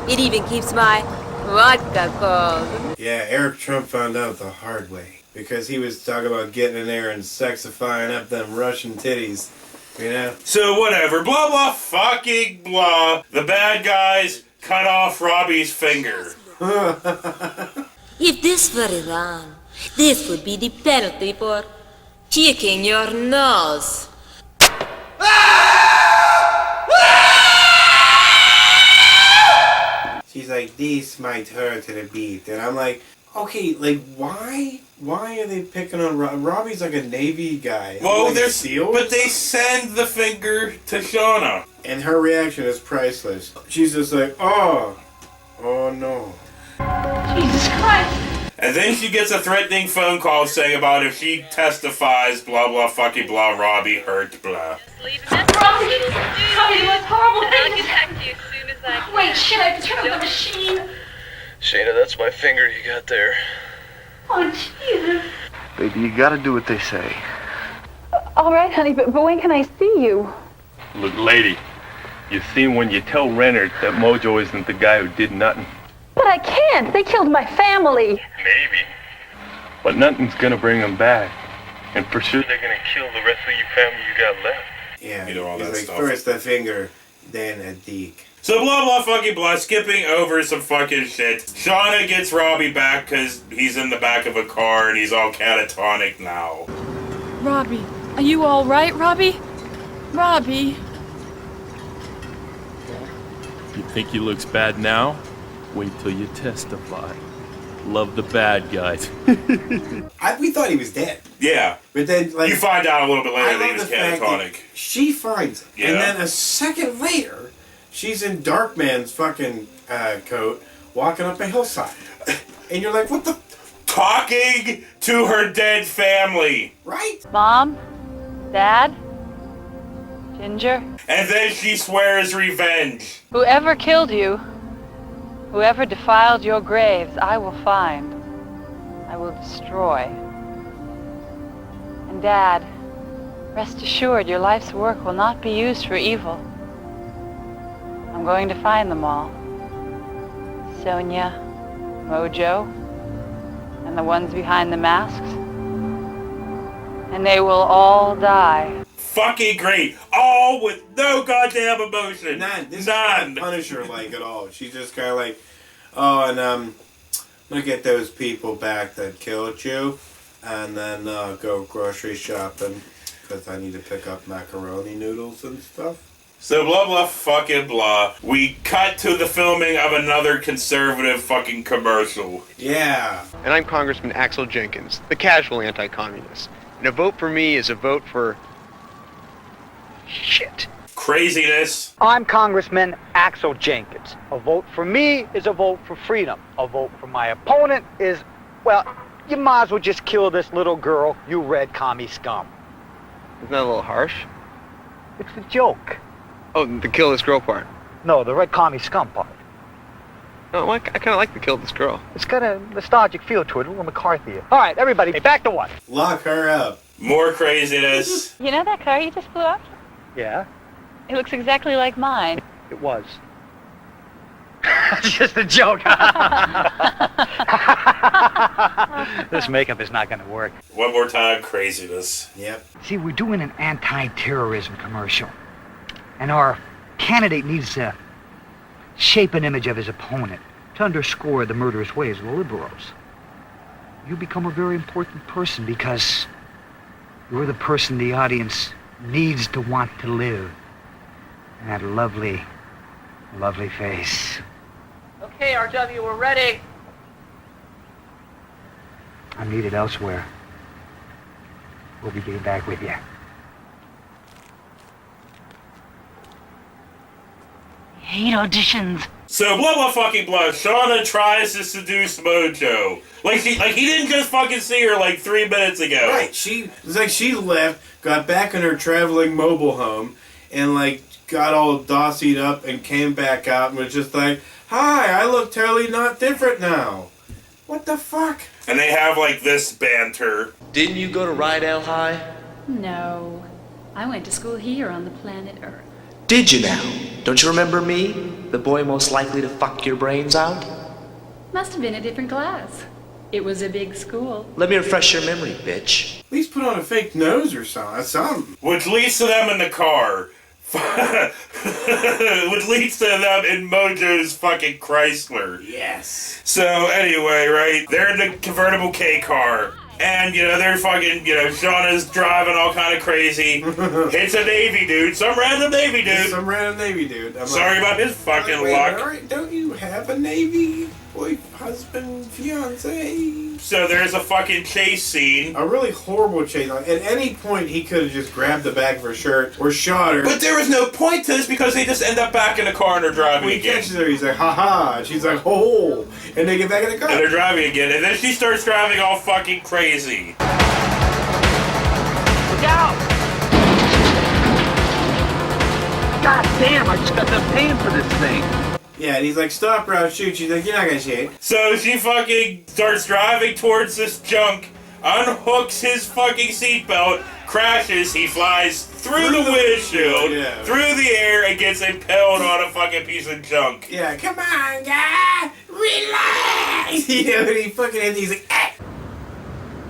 Speaker 21: It even keeps my vodka cold.
Speaker 2: Yeah, Eric Trump found out the hard way. Because he was talking about getting in there and sexifying up them Russian titties. You know?
Speaker 1: So whatever, blah blah fucking blah. The bad guys cut off Robbie's finger.
Speaker 21: If this were Iran, this would be the penalty for kicking your nose.
Speaker 2: She's like, this might hurt a bit. And I'm like, okay, like, why? Why are they picking on Robbie? Robbie's like a Navy guy.
Speaker 1: Well,
Speaker 2: like
Speaker 1: they're
Speaker 2: SEALs?
Speaker 1: but they send the finger to Shauna.
Speaker 2: And her reaction is priceless. She's just like, oh no.
Speaker 20: Jesus Christ.
Speaker 1: And then she gets a threatening phone call saying about if she testifies, blah blah fucking blah, Robbie hurt, blah.
Speaker 20: Robbie, what's horrible thing? I'll get back to you as soon as I can. Wait, shit, I have to turn on the machine.
Speaker 22: Shayna, that's my finger you got there.
Speaker 20: Oh, Jesus.
Speaker 22: Baby, you gotta do what they say.
Speaker 17: All right, honey, but when can I see you?
Speaker 22: Look, lady, You see, when you tell Renard that Mojo isn't the guy who did nothing,
Speaker 9: But I can't. They killed my family.
Speaker 22: maybe, but nothing's gonna bring them back. And for sure they're gonna kill the rest of your family you got left.
Speaker 2: Yeah,
Speaker 1: You know, all
Speaker 2: he's
Speaker 1: that
Speaker 2: like,
Speaker 1: stuff.
Speaker 2: first a finger, then a deek.
Speaker 1: So blah blah fucking blah, skipping over some fucking shit. Shauna gets Robbie back because he's in the back of a car and he's all catatonic now.
Speaker 16: Robbie, are you all right, Robbie? Robbie.
Speaker 22: You think he looks bad now? Wait till you testify. Love the bad guys.
Speaker 2: We thought he was dead.
Speaker 1: Yeah.
Speaker 2: But then, like...
Speaker 1: You find out a little bit later
Speaker 2: I
Speaker 1: that he
Speaker 2: love
Speaker 1: was
Speaker 2: the fact that
Speaker 1: catatonic.
Speaker 2: she finds him.
Speaker 1: Yeah.
Speaker 2: And then a second later, she's in Darkman's fucking coat, walking up a hillside. And you're like, what the...
Speaker 1: Talking to her dead family.
Speaker 2: Right?
Speaker 4: Mom? Dad? Ginger?
Speaker 1: And then she swears revenge.
Speaker 4: Whoever killed you, whoever defiled your graves, I will find. I will destroy. And Dad, rest assured your life's work will not be used for evil. I'm going to find them all. Sonia, Mojo, and the ones behind the masks. And they will all die.
Speaker 1: Fucking great. All with no goddamn emotion.
Speaker 2: None. This is not Punisher-like at all. She's just kind of like, oh, and I'm gonna get those people back that killed you, and then go grocery shopping, because I need to pick up macaroni noodles and stuff.
Speaker 1: So blah blah fucking blah. We cut to the filming of another conservative fucking commercial.
Speaker 2: Yeah.
Speaker 3: And I'm Congressman Axel Jenkins, the casual anti-communist. And a vote for me is a vote for... shit.
Speaker 1: Craziness.
Speaker 10: I'm Congressman Axel Jenkins. A vote for me is a vote for freedom. A vote for my opponent is, well, you might as well just kill this little girl, you red commie scum.
Speaker 3: Isn't that a little harsh?
Speaker 10: It's a joke.
Speaker 3: Oh, the kill this girl part.
Speaker 10: No, the red commie scum part.
Speaker 3: No, I kind of like the kill this girl.
Speaker 10: It's got a nostalgic feel to it, a little McCarthy. All right, everybody, back to what?
Speaker 2: Lock her up.
Speaker 1: More craziness.
Speaker 4: You know that car you just blew up?
Speaker 10: Yeah,
Speaker 4: It looks exactly like mine.
Speaker 10: it was. It's just a joke. This makeup is not going to work.
Speaker 1: One more time, craziness.
Speaker 2: Yep.
Speaker 10: See, we're doing an anti-terrorism commercial. And our candidate needs to shape an image of his opponent to underscore the murderous ways of the liberals. You become a very important person because you're the person the audience needs to want to live. And that lovely, lovely face.
Speaker 20: Okay, RW, we're ready.
Speaker 10: I'm needed elsewhere. We'll be getting back with you.
Speaker 9: Hate auditions.
Speaker 1: So blah blah fucking blah. Shauna tries to seduce Mojo. Like he didn't just fucking see her like 3 minutes ago.
Speaker 2: Right. It's like she left, got back in her traveling mobile home, and like got all dossied up and came back out and was just like, "Hi, I look totally not different now." What the fuck?
Speaker 1: And they have like this banter.
Speaker 13: Didn't you go to Rydell High?
Speaker 16: No. I went to school here on the planet Earth.
Speaker 13: Did you now? Don't you remember me? The boy most likely to fuck your brains out?
Speaker 16: Must have been a different class. It was a big school.
Speaker 13: Let me refresh your memory, bitch.
Speaker 2: At least put on a fake nose or something.
Speaker 1: Which leads to them in the car. Which leads to them in Mojo's fucking Chrysler.
Speaker 2: Yes.
Speaker 1: So anyway, right? They're in the convertible K car. And, they're fucking, Shauna's driving all kind of crazy. Hits a Navy dude. Some random Navy dude.
Speaker 2: Some random Navy dude.
Speaker 1: Sorry about his fucking
Speaker 2: wait,
Speaker 1: luck.
Speaker 2: All right, don't you have a Navy husband, fiance?
Speaker 1: So there's a fucking chase scene.
Speaker 2: A really horrible chase. At any point, he could have just grabbed the back of her shirt or shot her.
Speaker 1: But there was no point to this because they just end up back in the car and they're driving
Speaker 2: When he
Speaker 1: again.
Speaker 2: catches her, he's like, ha-ha. And she's like, oh. And they get back in the car.
Speaker 1: And they're driving again. And then she starts driving all fucking crazy.
Speaker 7: Look out! God damn, I just got done paying for this thing.
Speaker 2: Yeah, and he's like, stop or I'll shoot. She's like, you're not gonna shoot.
Speaker 1: So she fucking starts driving towards this junk unhooks his fucking seatbelt, crashes, he flies through the windshield, through the air, and gets impaled on a fucking piece of junk.
Speaker 2: Yeah, come on, guy, relax. You know, and he fucking ends, he's like, ah.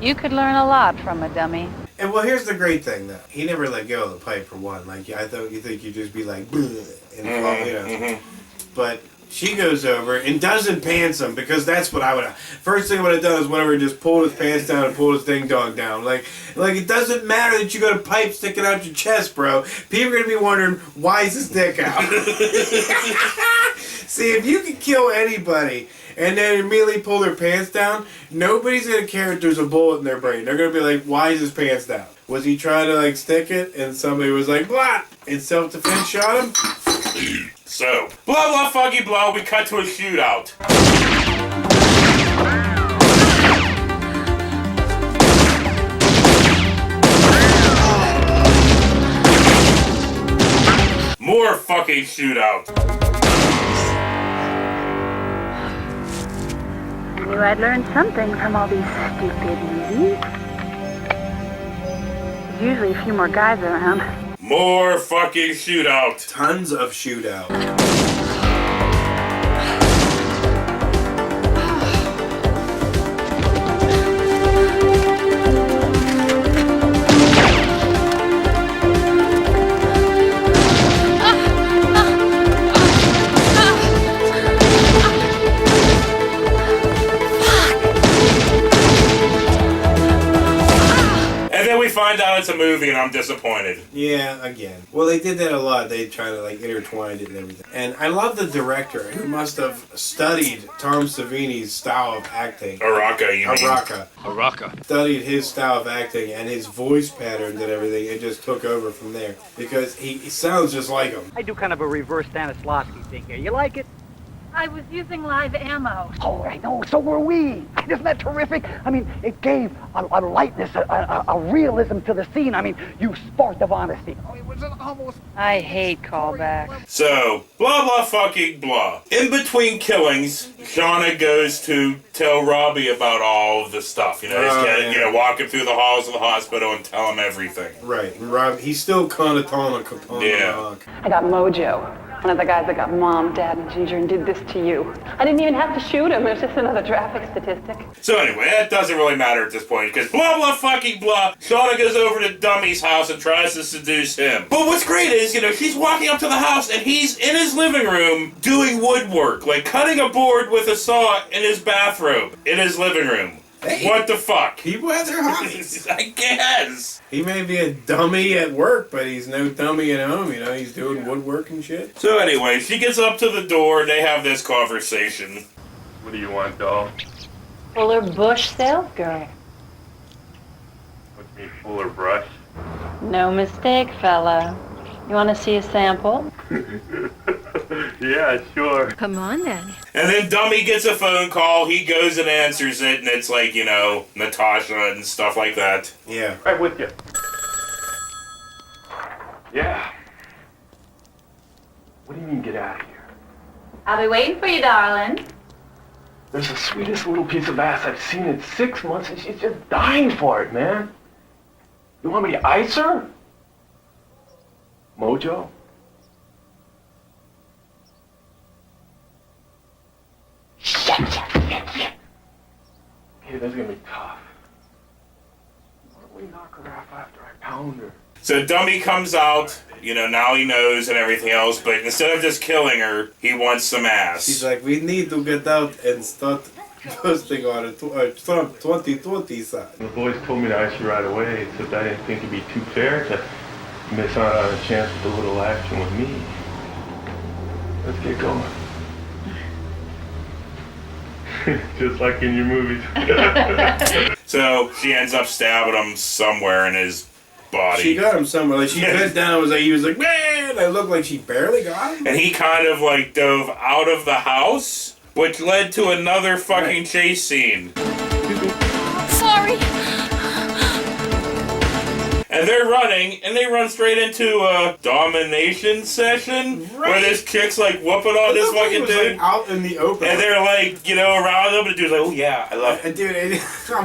Speaker 4: You could learn a lot from a dummy.
Speaker 2: And well, here's the great thing, though. He never let go of the pipe for one. Like, I thought you think you'd just be like, bleh, and you know. But she goes over and doesn't pants him, because that's what I would have. First thing I would have done is whenever just pulled his pants down and pulled his ding dong down. Like it doesn't matter that you got a pipe sticking out your chest, bro. People are gonna be wondering, why is his dick out? See, if you can kill anybody and then immediately pull their pants down, nobody's gonna care if there's a bullet in their brain. They're gonna be like, why is his pants down? Was he trying to like stick it and somebody was like, blah, and self-defense shot him?
Speaker 1: So, blah blah fucky blah, we cut to a shootout. More fucking shootout.
Speaker 4: I knew I'd learn something from all these stupid movies. There's usually a few more guys around.
Speaker 1: More fucking shootout.
Speaker 2: Tons of shootout.
Speaker 1: Find out it's a movie and I'm disappointed.
Speaker 2: Yeah, again. Well, they did that a lot. They try to like intertwine it and everything. And I love the director who must have studied Tom Savini's style of acting.
Speaker 1: Araka, you mean?
Speaker 2: Araka. Studied his style of acting and his voice patterns and everything, and just took over from there. Because he sounds just like him.
Speaker 10: I do kind of a reverse Stanislavski thing here. You like it?
Speaker 9: I was using live ammo.
Speaker 10: Oh, I know. So were we. Isn't that terrific? I mean, it gave a lightness, a realism to the scene. I mean, you spark of honesty. Oh, it was almost...
Speaker 4: I hate callbacks.
Speaker 1: So, blah blah fucking blah. In between killings, Shauna goes to tell Robbie about all of the stuff. You know, he's walking through the halls of the hospital and tell him everything.
Speaker 2: Right. Rob, he's still catatonic.
Speaker 1: Yeah.
Speaker 4: I got Mojo. One of the guys that got Mom, Dad, and Ginger and did this to you. I didn't even have to shoot him. It was just another traffic statistic.
Speaker 1: So anyway, that doesn't really matter at this point, because blah blah fucking blah, Shauna goes over to Dummy's house and tries to seduce him. But what's great is, she's walking up to the house and he's in his living room doing woodwork, like cutting a board with a saw in his bathrobe, in his living room. Hey, what the fuck?
Speaker 2: People have their hobbies.
Speaker 1: I guess.
Speaker 2: He may be a dummy at work, but he's no dummy at home. He's doing woodwork and shit.
Speaker 1: So anyway, she gets up to the door and they have this conversation.
Speaker 22: What do you want, doll?
Speaker 4: Fuller Bush sales girl.
Speaker 22: What's me, Fuller Brush?
Speaker 4: No mistake, fella. You want to see a sample?
Speaker 22: Yeah, sure.
Speaker 21: Come on, then.
Speaker 1: And then Dummy gets a phone call, he goes and answers it, and it's like, Natasha and stuff like that.
Speaker 2: Yeah.
Speaker 22: Right with you. Yeah. What do you mean, get out of here?
Speaker 9: I'll be waiting for you, darling.
Speaker 22: There's the sweetest little piece of ass I've seen in 6 months, and she's just dying for it, man. You want me to ice her? Mojo? Shit. Okay, that's gonna be tough. Why don't we knock her off after I pound her?
Speaker 1: So Dummy comes out, now he knows and everything else, but instead of just killing her, he wants some ass.
Speaker 2: He's like, we need to get out and start posting on a Trump 2020 side.
Speaker 22: The boys told me to ice you right away, except I didn't think it'd be too fair to miss out on a chance with a little action with me. Let's get going. Just like in your movies.
Speaker 1: So she ends up stabbing him somewhere in his body.
Speaker 2: She got him somewhere. Like she bent down and he was like, man! It looked like she barely got him.
Speaker 1: And he kind of dove out of the house, which led to another fucking chase scene.
Speaker 9: Sorry.
Speaker 1: And And they're running, and they run straight into a domination session where this chick's like whooping on this fucking dude.
Speaker 2: Like out in the open.
Speaker 1: And they're like, around him, and the dude's like, oh yeah, I love it.
Speaker 2: And dude,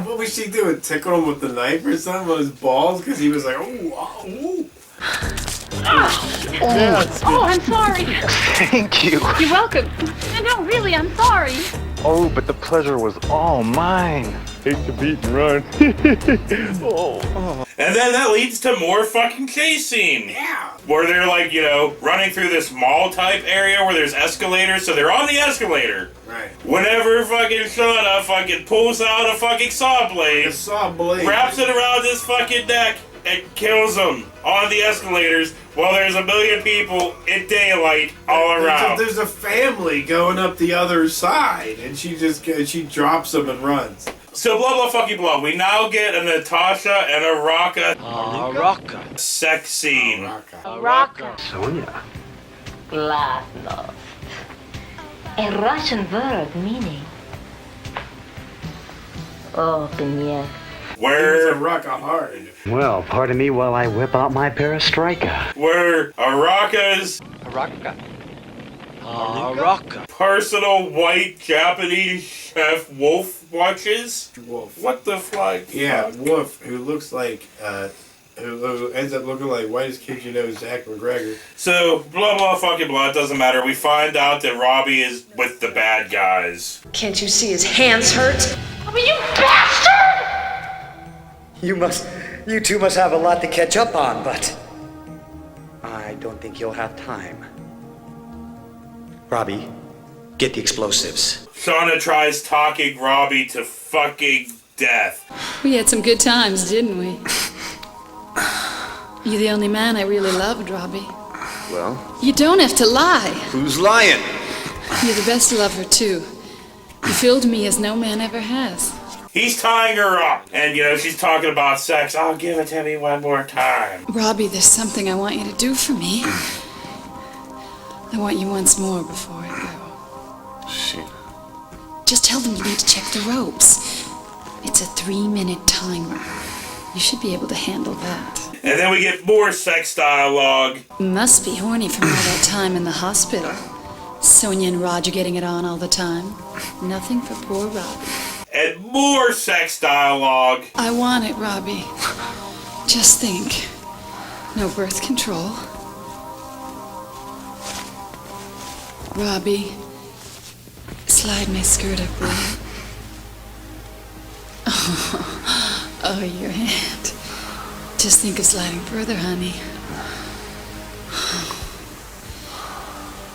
Speaker 2: what was she doing? Tickle him with the knife or something on his balls? Because he was like, ooh.
Speaker 9: Oh, I'm sorry.
Speaker 15: Thank you.
Speaker 9: You're welcome. No, really, I'm sorry.
Speaker 15: Oh, but the pleasure was all mine.
Speaker 22: Hate to beat and run.
Speaker 1: And then that leads to more fucking chase scene.
Speaker 2: Yeah.
Speaker 1: Where they're like, running through this mall type area where there's escalators, so they're on the escalator.
Speaker 2: Right.
Speaker 1: Whenever fucking Shauna fucking pulls out a fucking saw blade, wraps it around his fucking neck, and kills him on the escalators while there's a million people in daylight all around.
Speaker 2: There's a family going up the other side, and she drops them and runs.
Speaker 1: So blah blah fucking blah. We now get a Natasha and a Raka sex scene.
Speaker 21: Raka.
Speaker 15: Sonia.
Speaker 21: Glasnost. A Russian word meaning open yet.
Speaker 1: Where
Speaker 2: a Raka hard.
Speaker 10: Well, pardon me while I whip out my perestroika.
Speaker 1: Where Araka's personal white Japanese chef Wolf watches.
Speaker 2: Wolf.
Speaker 1: What the fuck?
Speaker 2: Yeah, Wolf, who looks like who ends up looking like whitest kid you know, Zach McGregor.
Speaker 1: So blah blah fucking blah. It doesn't matter. We find out that Robbie is with the bad guys.
Speaker 21: Can't you see his hands hurt?
Speaker 9: Oh, you bastard!
Speaker 10: You two must have a lot to catch up on, but I don't think you'll have time. Robbie, get the explosives.
Speaker 1: Shauna tries talking Robbie to fucking death.
Speaker 16: We had some good times, didn't we? You're the only man I really loved, Robbie.
Speaker 15: Well?
Speaker 16: You don't have to lie.
Speaker 15: Who's lying?
Speaker 16: You're the best lover, too. You filled me as no man ever has.
Speaker 1: He's tying her up, and she's talking about sex. Oh, give it to me one more time.
Speaker 16: Robbie, there's something I want you to do for me. I want you once more before I go.
Speaker 15: Shit.
Speaker 16: Just tell them you need to check the ropes. It's a 3-minute timer. You should be able to handle that.
Speaker 1: And then we get more sex dialogue.
Speaker 16: Must be horny from all that time in the hospital. Sonia and Roger getting it on all the time. Nothing for poor Robbie.
Speaker 1: And more sex dialogue.
Speaker 16: I want it, Robbie. Just think. No birth control. Robbie, slide my skirt up, will you? Oh, your hand. Just think of sliding further, honey.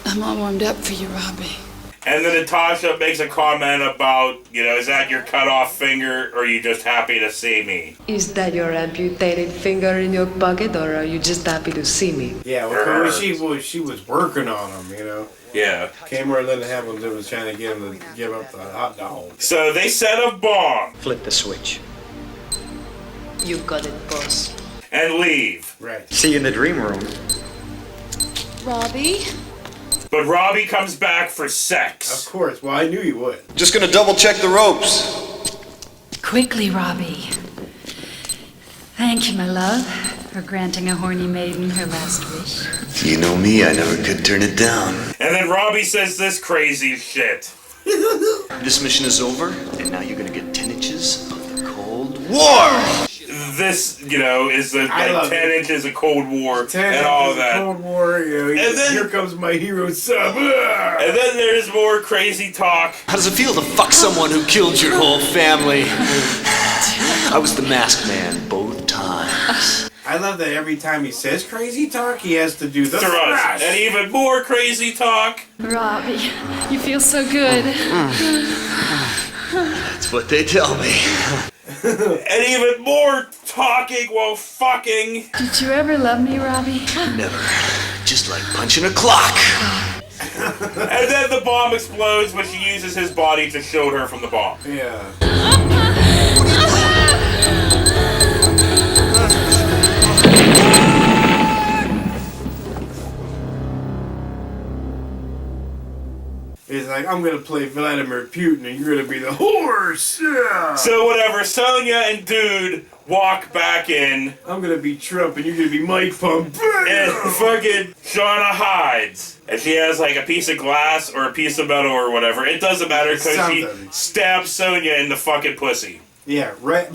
Speaker 16: I'm all warmed up for you, Robbie.
Speaker 1: And then Natasha makes a comment about, is that your cut off finger, or are you just happy to see me?
Speaker 21: Is that your amputated finger in your pocket, or are you just happy to see me?
Speaker 2: Yeah, well, she was working on him,
Speaker 1: Yeah.
Speaker 2: Came where Linda Hamilton was trying to get him to give up the hot dog.
Speaker 1: So they set a bomb.
Speaker 10: Flip the switch.
Speaker 21: You got it, boss.
Speaker 1: And leave.
Speaker 2: Right.
Speaker 10: See you in the dream room.
Speaker 16: Robbie?
Speaker 1: But Robbie comes back for sex.
Speaker 2: Of course. Well, I knew you would.
Speaker 15: Just gonna double check the ropes.
Speaker 16: Quickly, Robbie. Thank you, my love, for granting a horny maiden her last wish.
Speaker 15: You know me, I never could turn it down.
Speaker 1: And then Robbie says this crazy shit.
Speaker 15: This mission is over, and now you're gonna get 10 inches of the Cold War!
Speaker 1: This, is the 10 inches of Cold War and all that.
Speaker 2: Cold War, and then, here comes my hero sub.
Speaker 1: And then there's more crazy talk.
Speaker 15: How does it feel to fuck someone who killed your whole family? I was the masked man both times.
Speaker 2: I love that every time he says crazy talk, he has to do the thrust.
Speaker 1: And even more crazy talk.
Speaker 16: Robbie, you feel so good.
Speaker 15: That's what they tell me.
Speaker 1: And even more talking while fucking.
Speaker 16: Did you ever love me, Robbie?
Speaker 15: Never. Just like punching a clock.
Speaker 1: And then the bomb explodes when she uses his body to shield her from the bomb.
Speaker 2: Yeah. He's like, I'm gonna play Vladimir Putin and you're gonna be the horse. Yeah.
Speaker 1: So whatever, Sonia and Dude walk back in.
Speaker 2: I'm gonna be Trump and you're gonna be Mike Pompeo.
Speaker 1: And fucking Shauna hides. And she has like a piece of glass or a piece of metal or whatever. It doesn't matter because she stabs Sonia in the fucking pussy.
Speaker 2: Yeah, right.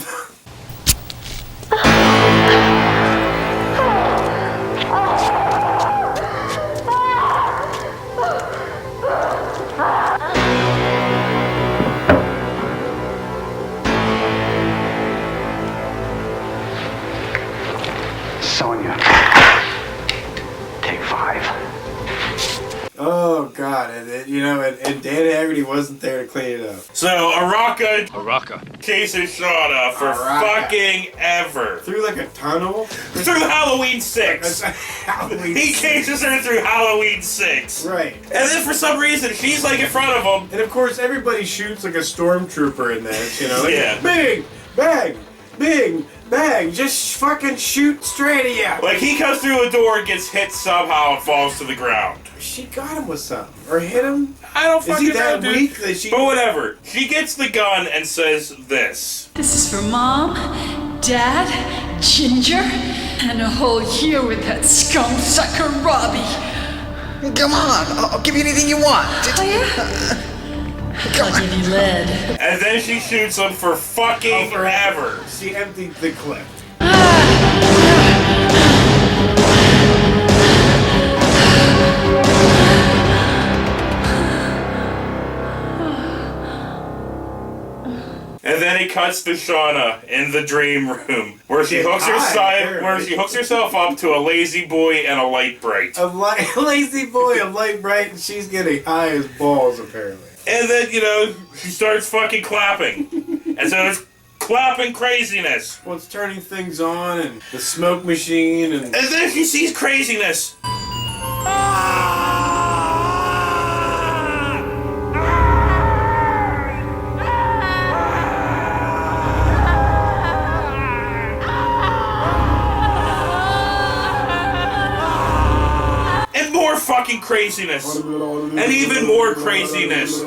Speaker 8: Sonia. Take 5.
Speaker 2: Oh God, and Dan Haggerty wasn't there to clean it up.
Speaker 1: So Araka chases Shauna for fucking ever.
Speaker 2: Through like a tunnel?
Speaker 1: Through Halloween 6. He chases her through Halloween 6.
Speaker 2: Right.
Speaker 1: And then for some reason she's like in front of him.
Speaker 2: And of course everybody shoots like a stormtrooper in this, Like,
Speaker 1: yeah.
Speaker 2: Bing! Bang! Bing! Bang! Just fucking shoot straight at you!
Speaker 1: Like he comes through a door and gets hit somehow and falls to the ground.
Speaker 2: She got him with something. Or hit him?
Speaker 1: I don't fucking know,
Speaker 2: Is he that
Speaker 1: dude.
Speaker 2: weak that she...
Speaker 1: But whatever. She gets the gun and says this.
Speaker 16: This is for Mom, Dad, Ginger, and a whole year with that scum sucker Robbie.
Speaker 10: Come on, I'll give you anything you want.
Speaker 16: Oh, yeah? I'll give you lead.
Speaker 1: And then she shoots him for fucking ever.
Speaker 2: She emptied the clip.
Speaker 1: And then he cuts to Shauna in the dream room, where she hooks herself up to a lazy boy and a light bright.
Speaker 2: A lazy boy, a light bright, and she's getting high as balls apparently.
Speaker 1: And then, she starts fucking clapping. And so it's clapping craziness.
Speaker 2: Well, it's turning things on, and the smoke machine, and
Speaker 1: then she sees craziness. And more fucking craziness. And even more craziness.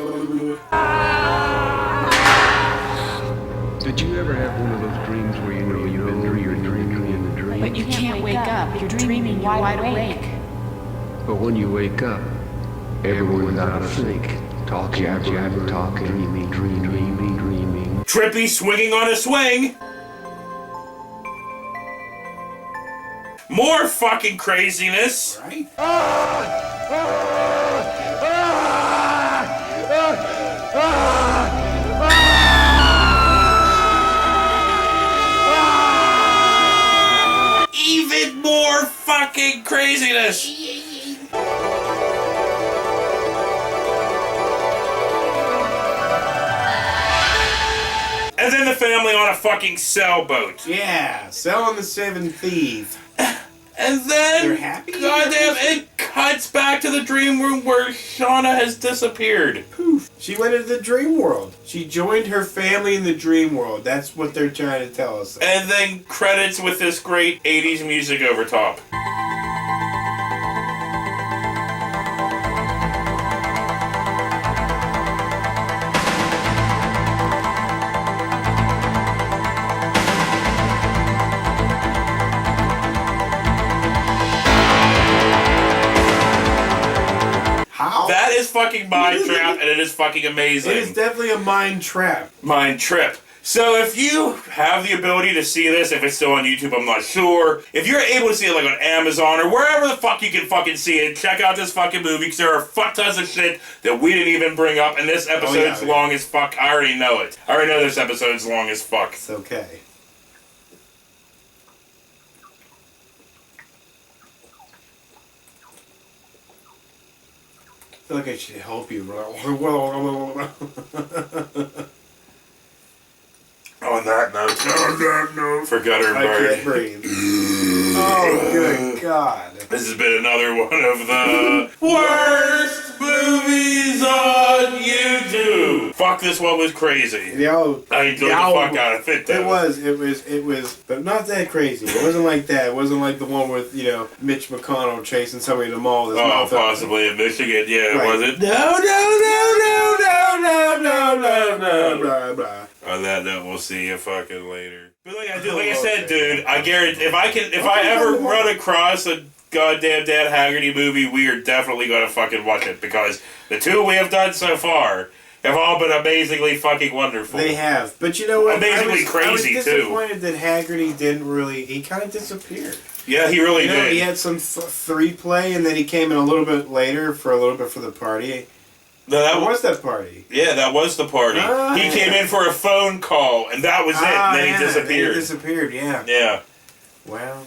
Speaker 8: Did you ever have one of those dreams where you know you've been dreaming in the dream?
Speaker 20: But you can't wake up. You're dreaming wide awake.
Speaker 8: But when you wake up, everyone's out of sync. Talking, dreaming.
Speaker 1: Trippy swinging on a swing. More fucking craziness.
Speaker 2: Right?
Speaker 1: Even more fucking craziness. And then the family on a fucking sailboat.
Speaker 2: Yeah, selling the 7 Thieves.
Speaker 1: And then,
Speaker 2: they're happy.
Speaker 1: goddamn, it cuts back to the dream room where Shauna has disappeared.
Speaker 2: Poof. She went into the dream world. She joined her family in the dream world. That's what they're trying to tell us.
Speaker 1: And then credits with this great 80s music over top. That is fucking Mind Trap, and it is fucking amazing.
Speaker 2: It is definitely a mind trap.
Speaker 1: Mind Trip. So if you have the ability to see this, if it's still on YouTube, I'm not sure. If you're able to see it like on Amazon or wherever the fuck you can fucking see it, check out this fucking movie, because there are fuck tons of shit that we didn't even bring up, and this episode's long as fuck. I already know it. I already know this episode's long as fuck.
Speaker 2: It's okay. I feel like I should help you.
Speaker 1: On that note, for Gutter and
Speaker 2: I
Speaker 1: Bird.
Speaker 2: can't breathe. Oh, good God.
Speaker 1: This has been another one of the worst movies on YouTube. Fuck, this one was crazy. I enjoyed the fuck out of it, though.
Speaker 2: It was, but not that crazy. It wasn't like that. It wasn't like the one with, Mitch McConnell chasing somebody in the mall with his mouth open.
Speaker 1: Possibly in Michigan, yeah,
Speaker 2: Right.
Speaker 1: was it? No,
Speaker 2: blah, blah, blah, blah, blah, blah.
Speaker 1: On that note, we'll see you fucking later. But like I said, dude, I guarantee if I ever run across a goddamn Dan Haggerty movie, we are definitely gonna fucking watch it because the two we have done so far have all been amazingly fucking wonderful.
Speaker 2: They have, but you know what?
Speaker 1: Amazingly crazy
Speaker 2: I was disappointed that Haggerty didn't really. He kind of disappeared.
Speaker 1: Yeah, he really did.
Speaker 2: He had some three play, and then he came in a little bit later for the party.
Speaker 1: No, that
Speaker 2: was that party.
Speaker 1: Yeah, that was the party. He came in for a phone call, and that was it. Then he disappeared.
Speaker 2: Yeah.
Speaker 1: Yeah.
Speaker 2: Wow.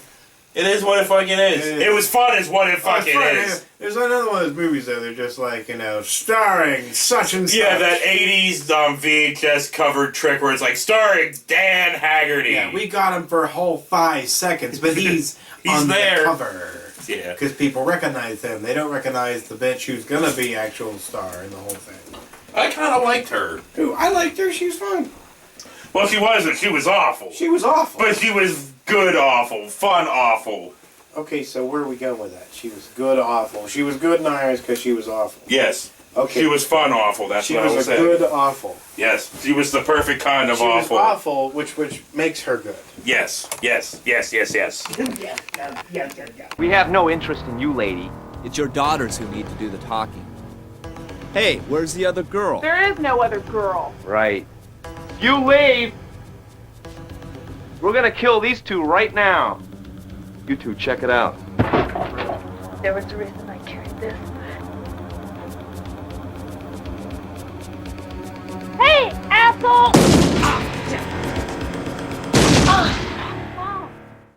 Speaker 1: It is what it fucking is. It was fun is what it fucking is.
Speaker 2: There's another one of those movies that they're just like, starring such and such.
Speaker 1: Yeah, that 80s VHS covered trick where it's like, starring Dan Haggerty.
Speaker 2: Yeah, we got him for a whole 5 seconds, but he's on
Speaker 1: there.
Speaker 2: The cover.
Speaker 1: Yeah.
Speaker 2: Because people recognize him. They don't recognize the bitch who's going to be actual star in the whole thing.
Speaker 1: I kind of liked her.
Speaker 2: Ooh, I liked her. She was fun.
Speaker 1: Well, she wasn't. She was awful.
Speaker 2: She was awful.
Speaker 1: But she was good awful. Fun awful.
Speaker 2: Okay, so where are we going with that? She was good awful. She was good in ours because she was awful.
Speaker 1: Yes.
Speaker 2: Okay.
Speaker 1: She was fun awful. That's what I was saying.
Speaker 2: She was a good awful.
Speaker 1: Yes. She was the perfect kind of
Speaker 2: she
Speaker 1: awful.
Speaker 2: She was awful, which makes her good.
Speaker 1: Yes. Yes. Yes. Yes. Yes.
Speaker 14: We have no interest in you, lady.
Speaker 13: It's your daughters who need to do the talking. Hey, where's the other girl?
Speaker 20: There is no other girl.
Speaker 14: Right. You leave! We're gonna kill these two right now. You two, check it out.
Speaker 9: There was a reason I carried this. Hey, asshole!